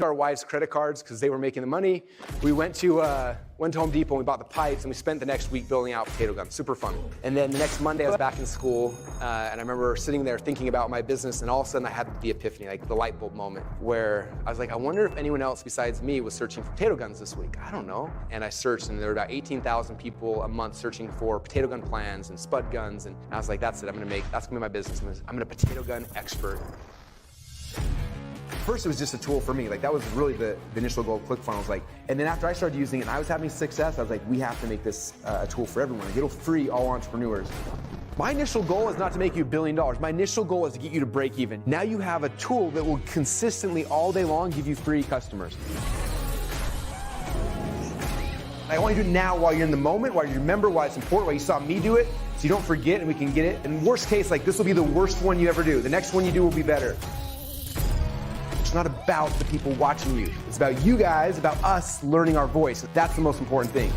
our wives' credit cards because they were making the money. We went to Home Depot and we bought the pipes, and we spent the next week building out potato guns. Super fun. And then the next Monday I was back in school, and I remember sitting there thinking about my business, and all of a sudden I had the epiphany, like the light bulb moment, where I was like, I wonder if anyone else besides me was searching for potato guns this week. I don't know. And I searched, and there were about 18,000 people a month searching for potato gun plans and spud guns, and I was like, that's it. That's gonna be my business. I'm gonna potato gun expert. First, it was just a tool for me. Like, that was really the initial goal of ClickFunnels. Like, and then after I started using it and I was having success, I was like, we have to make this a tool for everyone. Like, it'll free all entrepreneurs. My initial goal is not to make you $1 billion. My initial goal is to get you to break even. Now you have a tool that will consistently all day long give you free customers. I want you to do it now while you're in the moment, while you remember why it's important, why you saw me do it, so you don't forget and we can get it. And worst case, like, this will be the worst one you ever do. The next one you do will be better. It's not about the people watching you. It's about you guys, about us learning our voice. That's the most important thing.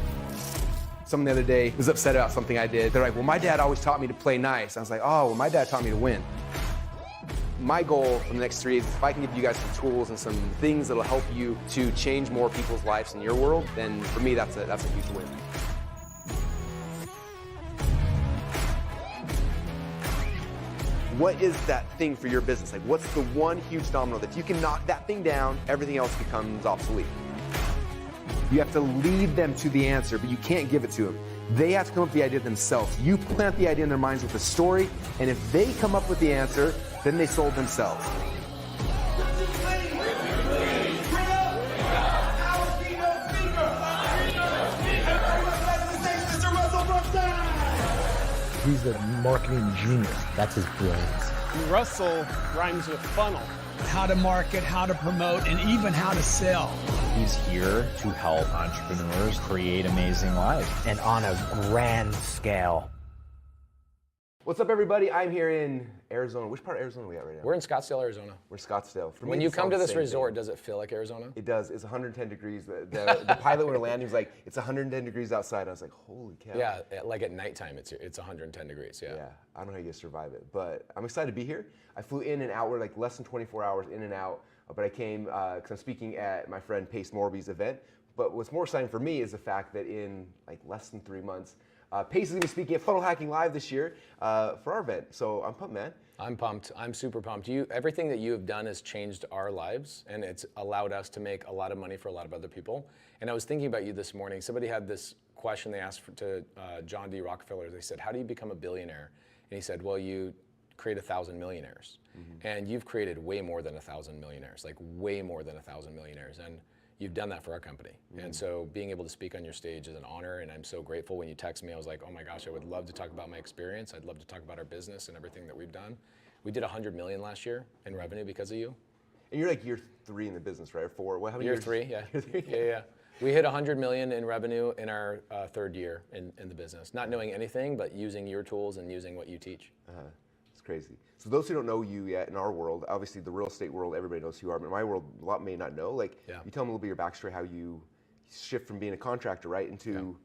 Someone the other day was upset about something I did. They're like, well, my dad always taught me to play nice. I was like, oh, well, my dad taught me to win. My goal for the next 3 days is if I can give you guys some tools and some things that'll help you to change more people's lives in your world, then for me, that's a huge win. What is that thing for your business? Like, what's the one huge domino that if you can knock that thing down, everything else becomes obsolete? You have to lead them to the answer, but you can't give it to them. They have to come up with the idea themselves. You plant the idea in their minds with a story, and if they come up with the answer, then they sold themselves. He's a marketing genius. That's his brilliance. Russell rhymes with funnel. How to market, how to promote, and even how to sell. He's here to help entrepreneurs create amazing lives. And on a grand scale. What's up, everybody? I'm here in Arizona. Which part of Arizona are we at right now? We're in Scottsdale, Arizona. We're Scottsdale. For when me, you come to this resort, thing. Does it feel like Arizona? It does. It's 110 degrees. The pilot when we were landing was like, it's 110 degrees outside. I was like, holy cow. Yeah, like at nighttime, it's 110 degrees, yeah. Yeah, I don't know how you guys survive it, but I'm excited to be here. I flew in and out. We're like less than 24 hours in and out, but I came because I'm speaking at my friend Pace Morby's event. But what's more exciting for me is the fact that in like less than 3 months, Pace is going to be speaking at Funnel Hacking Live this year for our event. So I'm pumped, man. I'm pumped. I'm super pumped. Everything that you have done has changed our lives, and it's allowed us to make a lot of money for a lot of other people. And I was thinking about you this morning. Somebody had this question they asked to John D. Rockefeller. They said, how do you become a billionaire? And he said, well, you create 1,000 millionaires. Mm-hmm. And you've created way more than 1,000 millionaires, like way more than 1,000 millionaires. And you've done that for our company. Mm-hmm. And so being able to speak on your stage is an honor, and I'm so grateful. When you text me, I was like, oh my gosh, I would love to talk about my experience. I'd love to talk about our business and everything that we've done. We did 100 million last year in revenue because of you. And you're like year 3 in the business, right? Or 4? How many year years? 3, yeah. Yeah. We hit 100 million in revenue in our 3rd year in the business. Not knowing anything, but using your tools and using what you teach. It's crazy. So those who don't know you yet in our world, obviously the real estate world, everybody knows who you are, but in my world, a lot may not know. Like, you tell them a little bit of your backstory, how you shift from being a contractor, right, into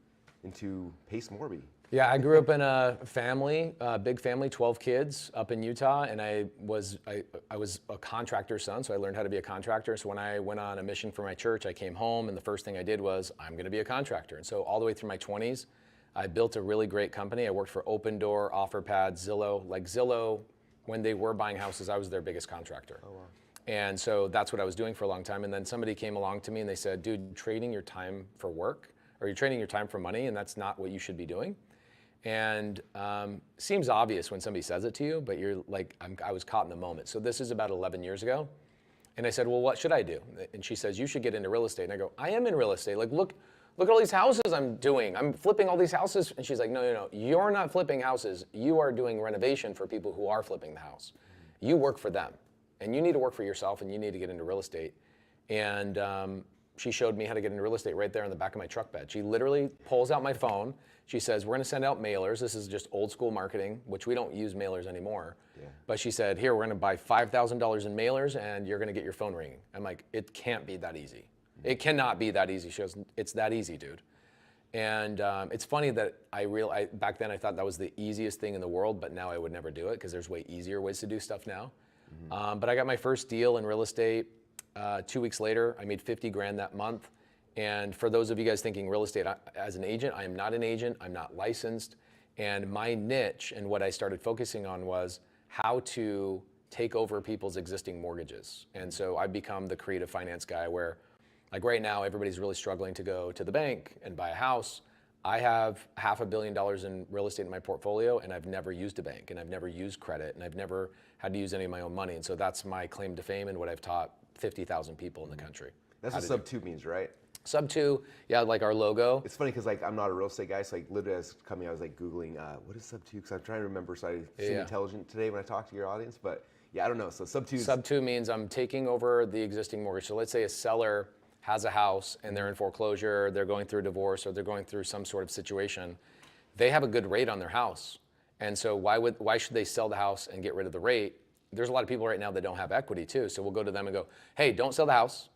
Pace Morby. Yeah, I grew up in a family, big family, 12 kids up in Utah, and I was a contractor's son, so I learned how to be a contractor. So when I went on a mission for my church, I came home, and the first thing I did was, I'm going to be a contractor. And so all the way through my 20s, I built a really great company. I worked for Open Door, OfferPad, Zillow. Like Zillow, when they were buying houses, I was their biggest contractor. Oh, wow. And so that's what I was doing for a long time. And then somebody came along to me and they said, dude, trading your time for work, or you're trading your time for money, and that's not what you should be doing. And seems obvious when somebody says it to you, but you're like, I was caught in the moment. So this is about 11 years ago. And I said, well, what should I do? And she says, you should get into real estate. And I go, I am in real estate. Like, look at all these houses I'm doing. I'm flipping all these houses. And she's like, no, you're not flipping houses. You are doing renovation for people who are flipping the house. You work for them. And you need to work for yourself, and you need to get into real estate. And she showed me how to get into real estate right there on the back of my truck bed. She literally pulls out my phone. She says, we're going to send out mailers. This is just old school marketing, which we don't use mailers anymore. Yeah. But she said, here, we're going to buy $5,000 in mailers, and you're going to get your phone ringing. I'm like, it can't be that easy. It cannot be that easy. She goes, it's that easy, dude. And it's funny that back then I thought that was the easiest thing in the world, but now I would never do it because there's way easier ways to do stuff now. Mm-hmm. But I got my first deal in real estate. 2 weeks later, I made 50 grand that month. And for those of you guys thinking real estate, as an agent, I am not an agent. I'm not licensed. And my niche and what I started focusing on was how to take over people's existing mortgages. And so I've become the creative finance guy where, like right now, everybody's really struggling to go to the bank and buy a house. I have $500 million in real estate in my portfolio, and I've never used a bank, and I've never used credit, and I've never had to use any of my own money. And so that's my claim to fame and what I've taught 50,000 people in the country. That's what sub 2 means, right? Sub 2, yeah, like our logo. It's funny because like I'm not a real estate guy, so like literally as coming, I was like Googling what is sub 2 because I'm trying to remember, so I seem intelligent today when I talk to your audience, but yeah, I don't know. So sub 2. Sub 2 means I'm taking over the existing mortgage. So let's say a seller has a house and they're in foreclosure, they're going through a divorce, or they're going through some sort of situation. They have a good rate on their house, and so why should they sell the house and get rid of the rate? There's a lot of people right now that don't have equity too. So we'll go to them and go, hey, don't sell the house.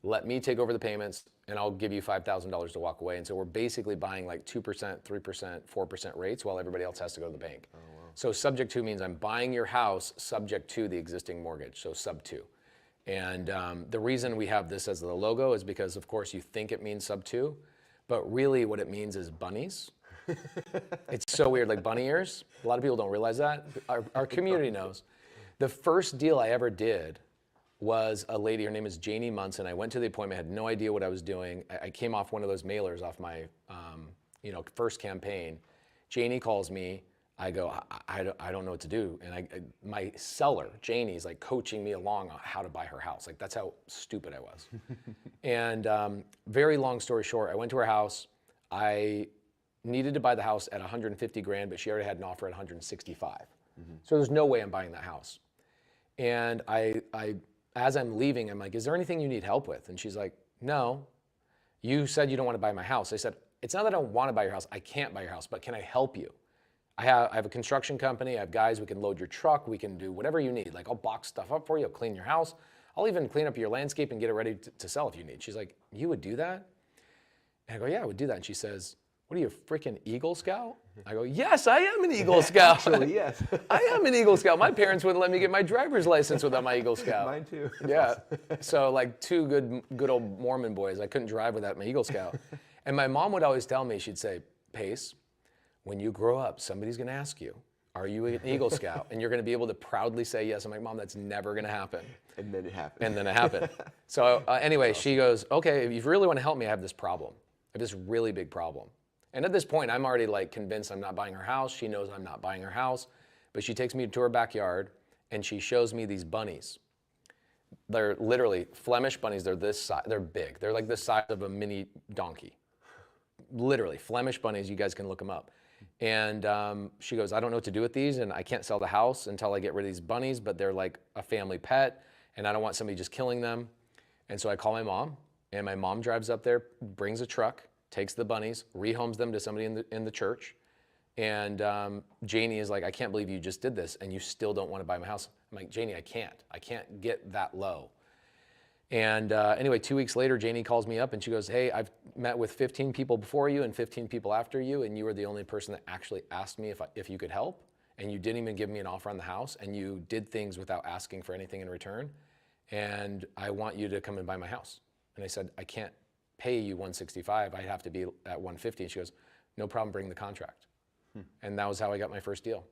Let me take over the payments, and I'll give you $5,000 to walk away. And so we're basically buying like 2%, 3%, 4% rates while everybody else has to go to the bank. Oh, wow. So subject to means I'm buying your house subject to the existing mortgage, so sub 2. And the reason we have this as the logo is because, of course, you think it means sub 2, but really what it means is bunnies. It's so weird, like bunny ears. A lot of people don't realize that. Our community knows. The first deal I ever did was a lady, her name is Janie Munson. I went to the appointment, had no idea what I was doing. I came off one of those mailers off my first campaign. Janie calls me. I go, I don't know what to do. And my seller, Janie's like coaching me along on how to buy her house. Like that's how stupid I was. And very long story short, I went to her house. I needed to buy the house at 150 grand, but she already had an offer at 165. Mm-hmm. So there's no way I'm buying that house. And as I'm leaving, I'm like, is there anything you need help with? And she's like, no, you said you don't want to buy my house. I said, it's not that I don't want to buy your house. I can't buy your house, but can I help you? I have a construction company. I have guys, we can load your truck. We can do whatever you need. Like I'll box stuff up for you. I'll clean your house. I'll even clean up your landscape and get it ready to sell if you need. She's like, you would do that? And I go, yeah, I would do that. And she says, what are you, a freaking Eagle Scout? I go, yes, I am an Eagle Scout. Actually, yes. I am an Eagle Scout. My parents wouldn't let me get my driver's license without my Eagle Scout. Mine too. Yeah. So like two good old Mormon boys, I couldn't drive without my Eagle Scout. And my mom would always tell me, she'd say, Pace, when you grow up, somebody's going to ask you, are you an Eagle Scout? And you're going to be able to proudly say yes. I'm like, Mom, that's never going to happen. And then it happened. And then it happened. So anyway, she goes, okay, if you really want to help me, I have this problem. I have this really big problem. And at this point, I'm already like convinced I'm not buying her house. She knows I'm not buying her house. But she takes me to her backyard and she shows me these bunnies. They're literally Flemish bunnies. They're this size. They're big. They're like the size of a mini donkey. Literally, Flemish bunnies. You guys can look them up. And she goes, I don't know what to do with these, and I can't sell the house until I get rid of these bunnies, but they're like a family pet, and I don't want somebody just killing them. And so I call my mom, and my mom drives up there, brings a truck, takes the bunnies, rehomes them to somebody in the church. And Janie is like, I can't believe you just did this, and you still don't want to buy my house. I'm like, Janie, I can't get that low. And anyway, 2 weeks later, Janie calls me up and she goes, hey, I've met with 15 people before you and 15 people after you, and you were the only person that actually asked me if you could help, and you didn't even give me an offer on the house, and you did things without asking for anything in return, and I want you to come and buy my house. And I said, I can't pay you 165, I'd have to be at 150. And she goes, no problem, bring the contract. And that was how I got my first deal.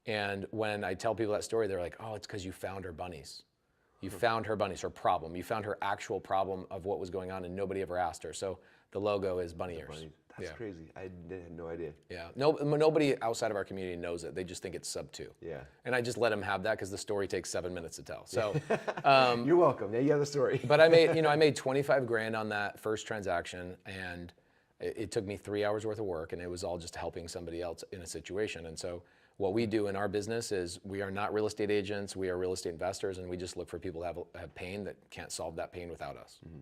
And when I tell people that story, they're like, oh, it's because you found her bunnies. You found her bunnies, her problem. You found her actual problem of what was going on, and nobody ever asked her. So the logo is bunny ears. That's crazy. I had no idea. Yeah. Nobody outside of our community knows it. They just think it's sub 2. Yeah. And I just let them have that because the story takes 7 minutes to tell. So you're welcome. Yeah, you have the story. But I made 25 grand on that first transaction, and it took me 3 hours worth of work, and it was all just helping somebody else in a situation. And so what we do in our business is we are not real estate agents, we are real estate investors, and we just look for people that have pain that can't solve that pain without us. Mm-hmm.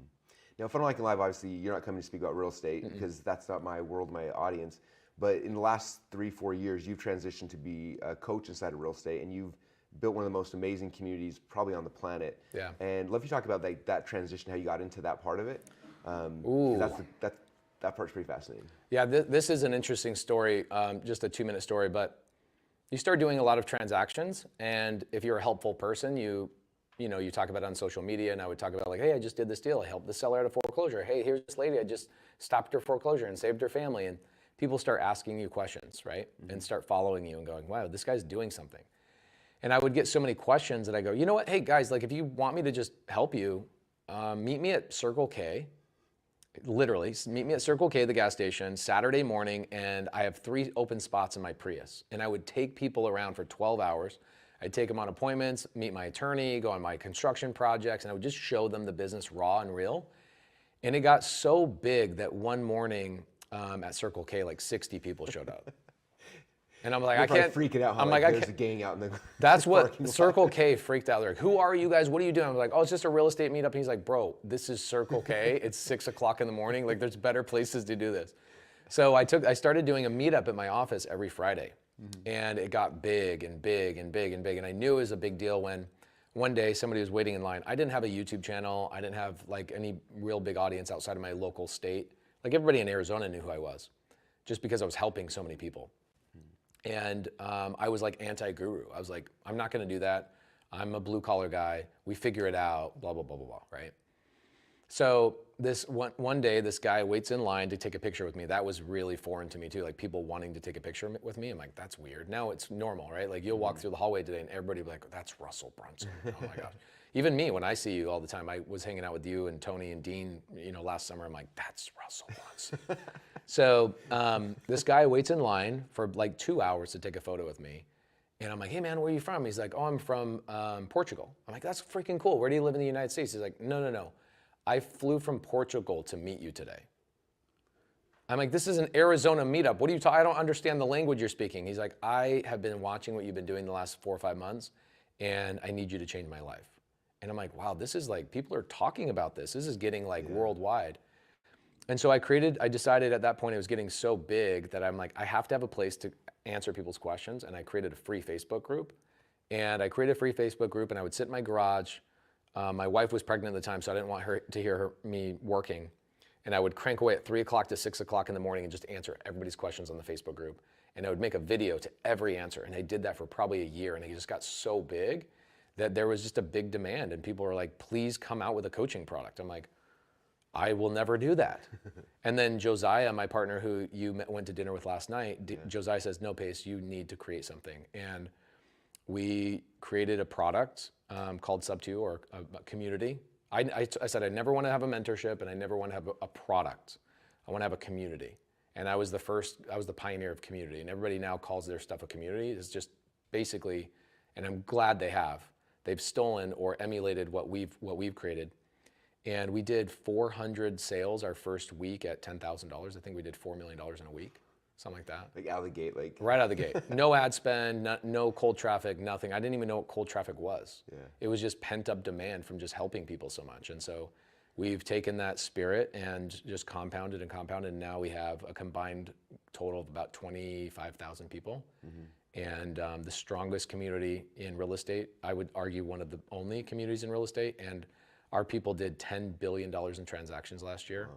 Now, Funnel Hacking Live, obviously, you're not coming to speak about real estate because that's not my world, my audience. But in the last 3-4 years, you've transitioned to be a coach inside of real estate, and you've built one of the most amazing communities probably on the planet. Yeah. And love you talk about that transition, how you got into that part of it. That part's pretty fascinating. Yeah, this is an interesting story, just a 2-minute story, but you start doing a lot of transactions, and if you're a helpful person, you you talk about it on social media, and I would talk about like, hey, I just did this deal. I helped the seller out of foreclosure. Hey, here's this lady. I just stopped her foreclosure and saved her family. And people start asking you questions, right? And start following you and going, wow, this guy's doing something. And I would get so many questions that I go, you know what? Hey guys, like if you want me to just help you, meet me at Circle K. Literally, meet me at Circle K, the gas station, Saturday morning, and I have 3 open spots in my Prius. And I would take people around for 12 hours. I'd take them on appointments, meet my attorney, go on my construction projects, and I would just show them the business raw and real. And it got so big that one morning at Circle K, like 60 people showed up. And I'm like, You're I can't. freaking out. How I'm like, like, I there's can't. a gang out in the. That's what parking lot. Circle K freaked out. They're like, who are you guys? What are you doing? I'm like, oh, it's just a real estate meetup. And he's like, bro, this is Circle K. It's 6 o'clock in the morning. Like, there's better places to do this. So I started doing a meetup at my office every Friday. And it got big and big and big and big. And I knew it was a big deal when one day somebody was waiting in line. I didn't have a YouTube channel. I didn't have like any real big audience outside of my local state. Like everybody in Arizona knew who I was just because I was helping so many people. And I was like anti-guru. I was like, I'm not going to do that. I'm a blue collar guy. We figure it out, blah, blah, blah, blah, blah, right? So this one day, this guy waits in line to take a picture with me. That was really foreign to me too, like people wanting to take a picture with me. I'm like, that's weird. Now it's normal, right? Like you'll walk through the hallway today and everybody will be like, that's Russell Brunson. Oh my gosh. Even me, when I see you all the time, I was hanging out with you and Tony and Dean, last summer. I'm like, that's Russell Brunson. So this guy waits in line for like 2 hours to take a photo with me. And I'm like, hey man, where are you from? He's like, oh, I'm from Portugal. I'm like, that's freaking cool. Where do you live in the United States? He's like, no. I flew from Portugal to meet you today. I'm like, this is an Arizona meetup. What are you talking? I don't understand the language you're speaking. He's like, I have been watching what you've been doing the last 4 or 5 months, and I need you to change my life. And I'm like, wow, this is like, people are talking about this. This is getting like worldwide. And so I decided at that point it was getting so big that I'm like, I have to have a place to answer people's questions. And I created a free Facebook group. And I created a free Facebook group and I would sit in my garage. My wife was pregnant at the time, so I didn't want her to hear me working. And I would crank away at 3 o'clock to 6 o'clock in the morning and just answer everybody's questions on the Facebook group. And I would make a video to every answer. And I did that for probably a year. And it just got so big that there was just a big demand. And people were like, please come out with a coaching product. I'm like, I will never do that. And then Josiah, my partner who you went to dinner with last night, Josiah says, no, Pace, you need to create something. And we created a product called Sub2 or a community. I said, I never want to have a mentorship and I never want to have a product. I want to have a community. And I was the pioneer of community. And everybody now calls their stuff a community. It's just basically, and I'm glad they have. They've stolen or emulated what we've created. And we did 400 sales our first week at $10,000. I think we did $4 million in a week, something like that. Like out of the gate, like. Right out of the gate. No ad spend, no cold traffic, nothing. I didn't even know what cold traffic was. Yeah. It was just pent up demand from just helping people so much. And so we've taken that spirit and just compounded and compounded. And now we have a combined total of about 25,000 people. And the strongest community in real estate. I would argue one of the only communities in real estate. And our people did $10 billion in transactions last year.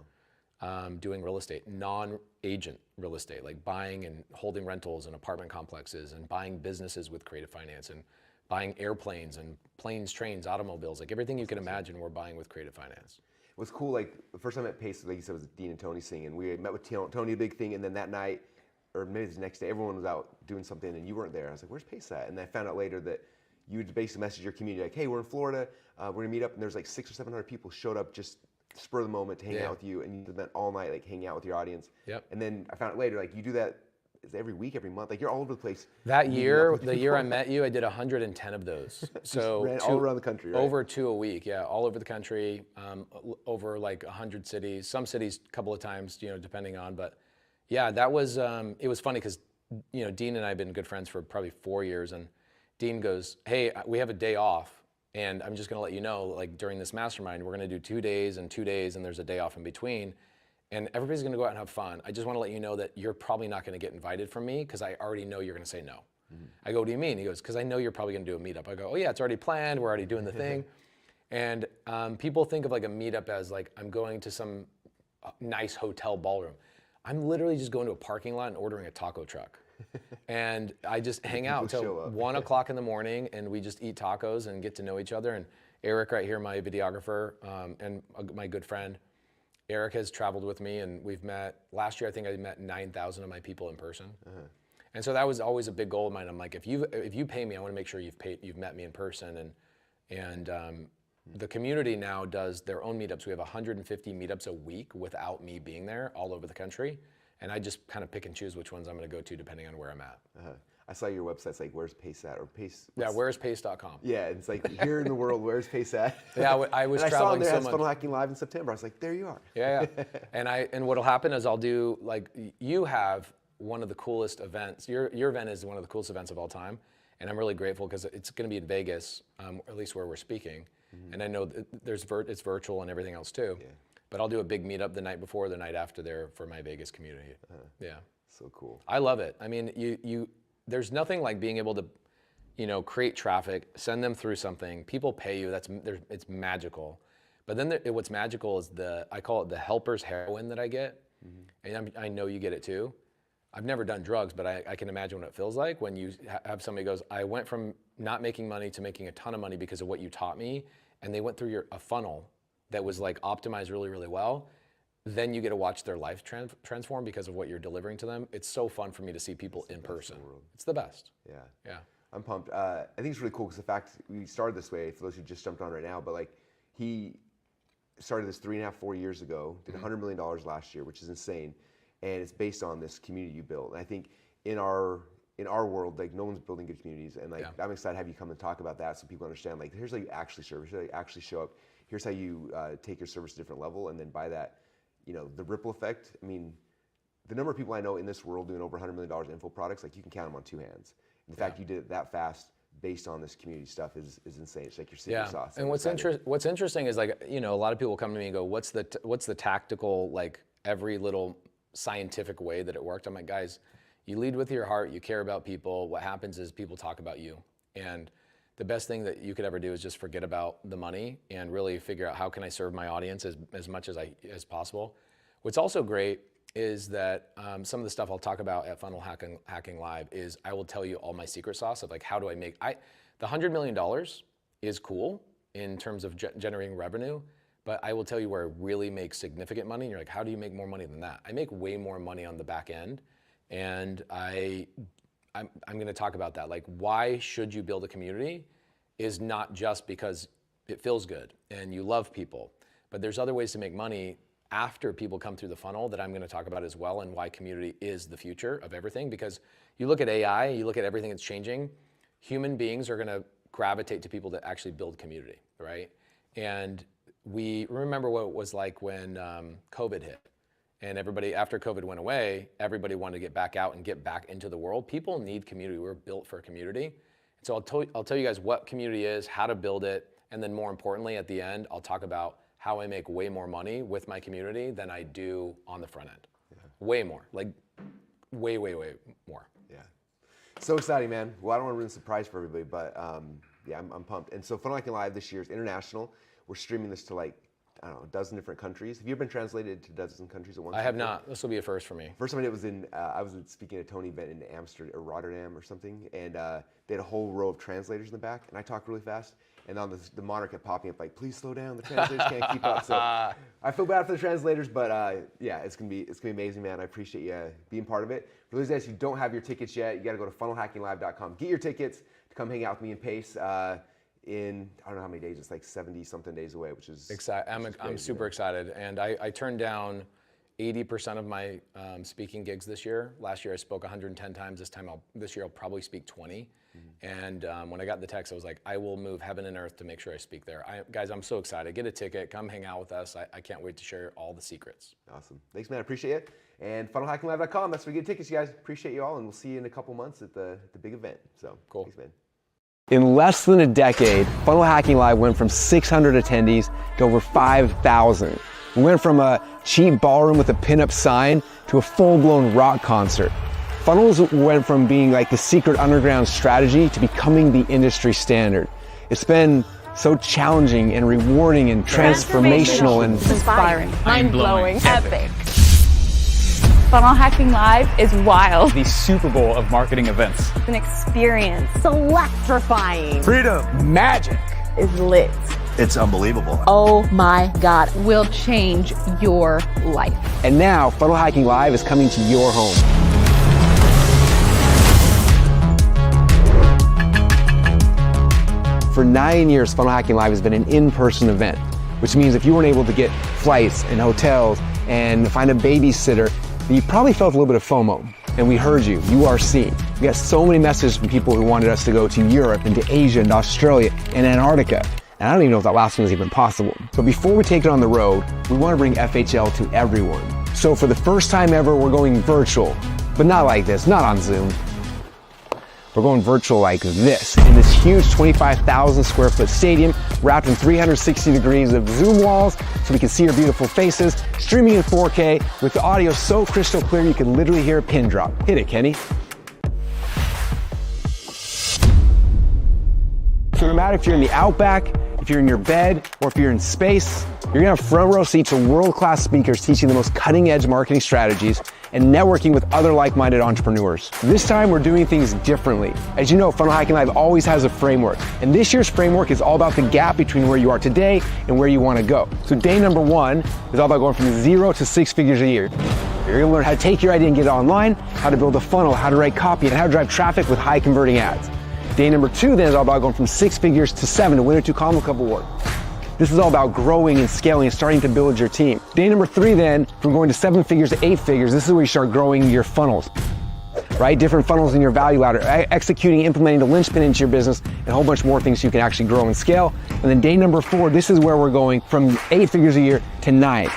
Doing real estate, non-agent real estate, like buying and holding rentals and apartment complexes and buying businesses with creative finance and buying airplanes and planes, trains, automobiles, like everything you can imagine we're buying with creative finance. What's cool, like the first time I met Pace, like you said, was Dean and Tony singing. We met with Tony, a big thing, and then that night, or maybe the next day, everyone was out doing something and you weren't there. I was like, where's Pace at? And I found out later that you would basically message your community like, hey, we're in Florida, we're gonna meet up, and there's like 600 or 700 people showed up just spur of the moment to hang out with you, and you did that all night, like hanging out with your audience. Yep. And then I found out later, like you do that every week, every month, like you're all over the place. That year, the year I met you, I did 110 of those. So ran all around the country, right? Over 2 a week, yeah, all over the country, over like 100 cities, some cities a couple of times, depending on, but yeah, that was, it was funny because, Dean and I have been good friends for probably 4 years, and Dean goes, hey, we have a day off, and I'm just gonna let you know, like during this mastermind, we're gonna do 2 days and 2 days, and there's a day off in between, and everybody's gonna go out and have fun. I just wanna let you know that you're probably not gonna get invited from me, because I already know you're gonna say no. I go, what do you mean? He goes, because I know you're probably gonna do a meetup. I go, oh yeah, it's already planned, we're already doing the thing. And people think of like a meetup as like, I'm going to some nice hotel ballroom. I'm literally just going to a parking lot and ordering a taco truck. And I just hang out till 1 o'clock in the morning, and we just eat tacos and get to know each other. And Eric right here, my videographer, and my good friend, Eric has traveled with me, and we've met, last year I think I met 9,000 of my people in person. And so that was always a big goal of mine. I'm like, if you pay me, I want to make sure you've met me in person. And the community now does their own meetups. We have 150 meetups a week without me being there all over the country. And I just kind of pick and choose which ones I'm going to go to depending on where I'm at. I saw your website's like, where's Pace at? Or Pace? Yeah, where's Pace.com. Yeah, it's like, here in the world, where's Pace at? Yeah, I was and traveling I saw so there much. Funnel Hacking Live in September. I was like, there you are. Yeah. And what'll happen is I'll do, like, you have one of the coolest events. Your event is one of the coolest events of all time. And I'm really grateful because it's going to be in Vegas, at least where we're speaking. And I know it's virtual and everything else too. Yeah. But I'll do a big meetup the night before, the night after there for my Vegas community. Yeah. So cool. I love it. I mean, there's nothing like being able to, create traffic, send them through something. People pay you. It's magical. But then what's magical is I call it the helper's heroin that I get. And I know you get it too. I've never done drugs, but I can imagine what it feels like when you have somebody goes, I went from not making money to making a ton of money because of what you taught me. And they went through a funnel that was like optimized really, really well. Then you get to watch their life transform because of what you're delivering to them. It's so fun for me to see people in person. It's the best. Yeah. I'm pumped. I think it's really cool because the fact we started this way, for those who just jumped on right now, but like he started this 3.5, 4 years ago, did $100 million last year, which is insane. And it's based on this community you built. And I think in our world, like no one's building good communities. And like I'm excited to have you come and talk about that so people understand, like here's how you actually serve, here's how you actually show up, here's how you take your service to a different level. And then by that, the ripple effect. I mean, the number of people I know in this world doing over $100 million in info products, like you can count them on two hands. And the fact you did it that fast based on this community stuff is insane. It's like your secret sauce. And what's interesting is like, a lot of people come to me and go, what's the tactical, like every little scientific way that it worked? I'm like, guys, you lead with your heart, you care about people. What happens is people talk about you. And the best thing that you could ever do is just forget about the money and really figure out how can I serve my audience as much as possible. What's also great is that some of the stuff I'll talk about at Funnel Hacking Live is I will tell you all my secret sauce of like how do I make, the $100 million is cool in terms of generating revenue, but I will tell you where I really make significant money. And you're like, how do you make more money than that? I make way more money on the back end. And I'm going to talk about that. Like, why should you build a community is not just because it feels good and you love people, but there's other ways to make money after people come through the funnel that I'm going to talk about as well, and why community is the future of everything. Because you look at AI, you look at everything that's changing, human beings are going to gravitate to people that actually build community, right? And we remember what it was like when COVID hit. And everybody, after COVID went away, everybody wanted to get back out and get back into the world. People need community. We're built for community. So I'll tell you guys what community is, how to build it, and then more importantly, at the end, I'll talk about how I make way more money with my community than I do on the front end. Way more, like way more. Yeah. So exciting, man. Well, I don't want to ruin the surprise for everybody, but yeah, I'm pumped. And so Funnel Hacking Live this year is international. We're streaming this to like, I don't know, a dozen different countries. Have you ever been translated to a dozen countries at once? I have not. This will be a first for me. First time I did it was I was speaking at a Tony event in Amsterdam or Rotterdam or something, and they had a whole row of translators in the back, and I talked really fast, and on the monitor kept popping up like, please slow down, the translators can't keep up. So I feel bad for the translators, but yeah, it's gonna be amazing, man. I appreciate you being part of it. For those guys who don't have your tickets yet, you got to go to funnelhackinglive.com. Get your tickets to come hang out with me and Pace. In I don't know how many days, it's like 70 something days away, which is excited. I'm super excited, and I turned down 80% of my speaking gigs this year. Last year I spoke 110 times. This year I'll probably speak 20. And when I got the text, I was like, I will move heaven and earth to make sure I speak there. Guys, I'm so excited. Get a ticket, come hang out with us. I can't wait to share all the secrets. Awesome. Thanks, man. I appreciate it. And funnelhackinglive.com. That's where you get tickets, you guys. Appreciate you all, and we'll see you in a couple months at the big event. So cool. Thanks, man. In less than a decade, Funnel Hacking Live went from 600 attendees to over 5,000. We went from a cheap ballroom with a pinup sign to a full-blown rock concert. Funnels went from being like the secret underground strategy to becoming the industry standard. It's been so challenging and rewarding and transformational and inspiring, mind-blowing, epic. Funnel Hacking Live is wild. The Super Bowl of marketing events. It's an experience. It's electrifying. Freedom, magic. It's lit. It's unbelievable. Oh my God, will change your life. And now, Funnel Hacking Live is coming to your home. For 9 years, Funnel Hacking Live has been an in-person event, which means if you weren't able to get flights and hotels and find a babysitter, you probably felt a little bit of FOMO. And we heard you. You are seen. We got so many messages from people who wanted us to go to Europe and to Asia and Australia and Antarctica. And I don't even know if that last one is even possible. But before we take it on the road, we want to bring FHL to everyone. So for the first time ever, we're going virtual, but not like this, not on Zoom. We're going virtual like this, in this huge 25,000 square foot stadium, wrapped in 360 degrees of Zoom walls, so we can see your beautiful faces, streaming in 4K, with the audio so crystal clear you can literally hear a pin drop. Hit it, Kenny. So no matter if you're in the Outback, if you're in your bed, or if you're in space, you're gonna have front row seats to world-class speakers teaching the most cutting-edge marketing strategies and networking with other like-minded entrepreneurs. This time we're doing things differently. As you know, Funnel Hacking Live always has a framework, and this year's framework is all about the gap between where you are today and where you want to go. So day number 1 is all about going from 0 to 6 figures a year. You're gonna learn how to take your idea and get it online, how to build a funnel, how to write copy, and how to drive traffic with high converting ads. Day number 2 then is all about going from 6 figures to 7 to win a 2 Combo Cup award. This is all about growing and scaling and starting to build your team. Day number 3 then, from going to 7 figures to 8 figures, this is where you start growing your funnels, right? Different funnels in your value ladder, executing, implementing the linchpin into your business, and a whole bunch more things so you can actually grow and scale. And then day number 4, this is where we're going from 8 figures a year to 9.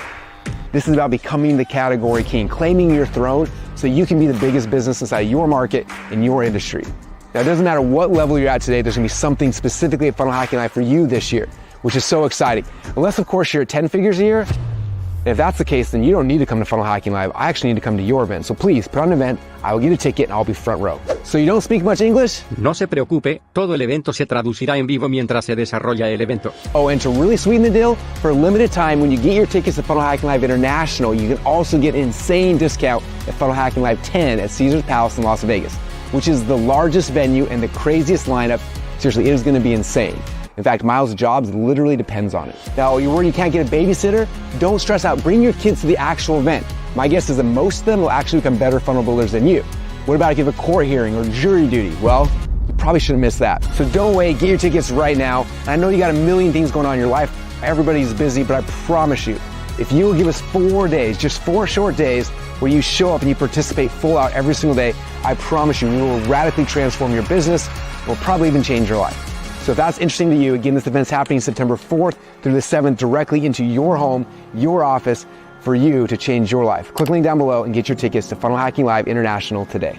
This is about becoming the category king, claiming your throne so you can be the biggest business inside your market in your industry. Now, it doesn't matter what level you're at today, there's gonna be something specifically at Funnel Hacking Live for you this year, which is so exciting. Unless, of course, you're at 10 figures a year. And if that's the case, then you don't need to come to Funnel Hacking Live. I actually need to come to your event. So please, put on an event, I will get a ticket, and I'll be front row. So you don't speak much English? No se preocupe, todo el evento se traducirá en vivo mientras se desarrolla el evento. Oh, and to really sweeten the deal, for a limited time, when you get your tickets to Funnel Hacking Live International, you can also get an insane discount at Funnel Hacking Live 10 at Caesars Palace in Las Vegas, which is the largest venue and the craziest lineup. Seriously, it is gonna be insane. In fact, Miles' jobs literally depends on it. Now, you're worried you can't get a babysitter? Don't stress out. Bring your kids to the actual event. My guess is that most of them will actually become better funnel builders than you. What about if you have a court hearing or jury duty? Well, you probably shouldn't miss that. So don't wait, get your tickets right now. I know you got a million things going on in your life. Everybody's busy, but I promise you, if you will give us 4 days, just 4 short days, where you show up and you participate full out every single day, I promise you, we will radically transform your business. We'll probably even change your life. So if that's interesting to you, again, this event's happening September 4th through the 7th, directly into your home, your office, for you to change your life. Click the link down below and get your tickets to Funnel Hacking Live International today.